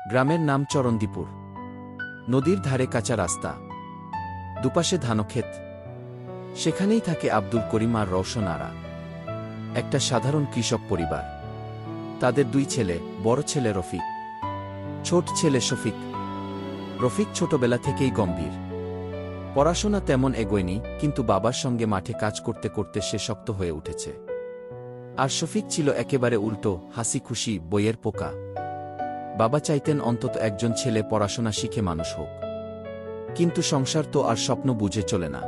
গ্রামের নাম চরণদীপুর। নদীর ধারে কাঁচা রাস্তা, দুপাশে ধানক্ষেত। সেখানেই থাকে আব্দুল করিম আর রওশন আরা, একটা সাধারণ কৃষক পরিবার। তাদের দুই ছেলে, বড় ছেলে রফিক, ছোট ছেলে শফিক। রফিক ছোটবেলা থেকেই গম্ভীর, পড়াশোনা তেমন এগোয়নি, কিন্তু বাবার সঙ্গে মাঠে কাজ করতে করতে সে শক্ত হয়ে উঠেছে। আর শফিক ছিল একেবারে উল্টো, হাসি খুশি, বইয়ের পোকা। বাবা চাইতেন অন্তত একজন ছেলে পড়াশোনা শিখে মানুষ হোক, কিন্তু সংসার তো আর স্বপ্ন বুঝে চলে না।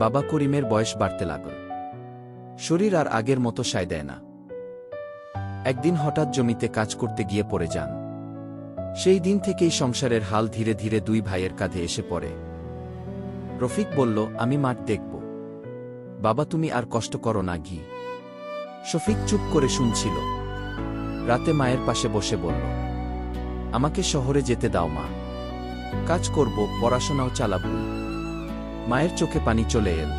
বাবা করিমের বয়স বাড়তে লাগল, শরীর আর আগের মতো সায় দেয় না। একদিন হঠাৎ জমিতে কাজ করতে গিয়ে পড়ে যান। সেই দিন থেকেই সংসারের হাল ধীরে ধীরে দুই ভাইয়ের কাঁধে এসে পড়ে। রফিক বলল, আমি মাঠ দেখব, বাবা তুমি আর কষ্ট করো না ঘি। শফিক চুপ করে শুনছিল। রাতে মায়ের পাশে বসে বলল, আমাকে শহরে যেতে দাও মা, কাজ করব, পড়াশোনাও চালাব। মায়ের চোখে পানি চলে এল।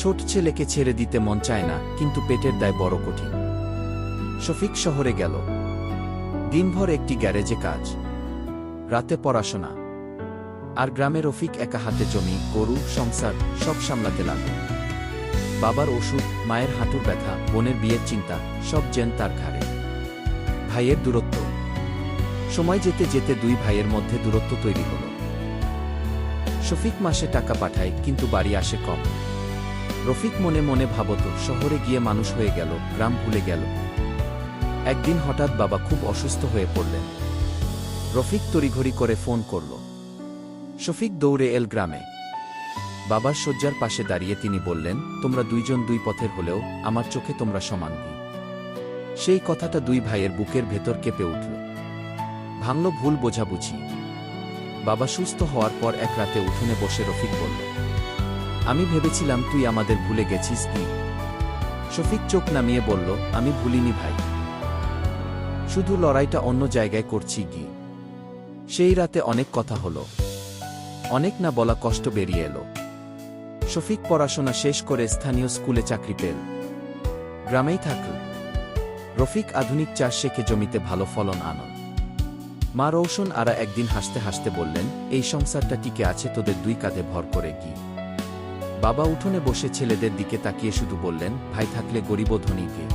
ছোট ছেলেকে ছেড়ে দিতে মন চায় না, কিন্তু পেটের দায় বড় কঠিন। শফিক শহরে গেল। দিনভর একটি গ্যারেজে কাজ, রাতে পড়াশোনা। আর গ্রামে রফিক একা হাতে জমি, গরু, সংসার সব সামলাতে লাগল। বাবার ওষুধ, মায়ের হাঁটুর ব্যথা, বোনের বিয়ের চিন্তা, সব যেন তার ঘাড়ে। ভাইয়ের দূরত্ব। সময় যেতে যেতে দুই ভাইয়ের মধ্যে দূরত্ব তৈরি হল। শফিক মাসে টাকা পাঠায়, কিন্তু বাড়ি আসে কম। রফিক মনে মনে ভাবত, শহরে গিয়ে মানুষ হয়ে গেল, গ্রাম ভুলে গেল। একদিন হঠাৎ বাবা খুব অসুস্থ হয়ে পড়লেন। রফিক তড়িঘড়ি করে ফোন করল। শফিক দৌড়ে এল গ্রামে। বাবার শয্যার পাশে দাঁড়িয়ে তিনি বললেন, তোমরা দুইজন দুই পথের হলেও আমার চোখে তোমরা সমান। সেই কথাটা দুই ভাইয়ের বুকের ভেতর কেঁপে উঠল। ভাঙল ভুল বোঝাবুঝি। বাবা সুস্থ হওয়ার পর এক রাতে উঠোনে বসে রফিক বলল, আমি ভেবেছিলাম তুই আমাদের ভুলে গেছিস কি। শফিক চোখ নামিয়ে বলল, আমি ভুলিনি ভাই, শুধু লড়াইটা অন্য জায়গায় করছি কি। সেই রাতে অনেক কথা হলো, অনেক না বলা কষ্ট বেরিয়ে এলো। শফিক পড়াশোনা শেষ করে স্থানীয় স্কুলে চাকরি পেল, গ্রামেই থাকল। রফিক আধুনিক চাষ শেখে জমিতে ভালো ফলন আনল। মা রওশন আরা একদিন হাসতে হাসতে বললেন, এই সংসারটা টিকে আছে তোদের দুই কাঁধে ভর করে কি। বাবা উঠোনে বসে ছেলেদের দিকে তাকিয়ে শুধু বললেন, ভাই থাকলে গরিব ধনীকে।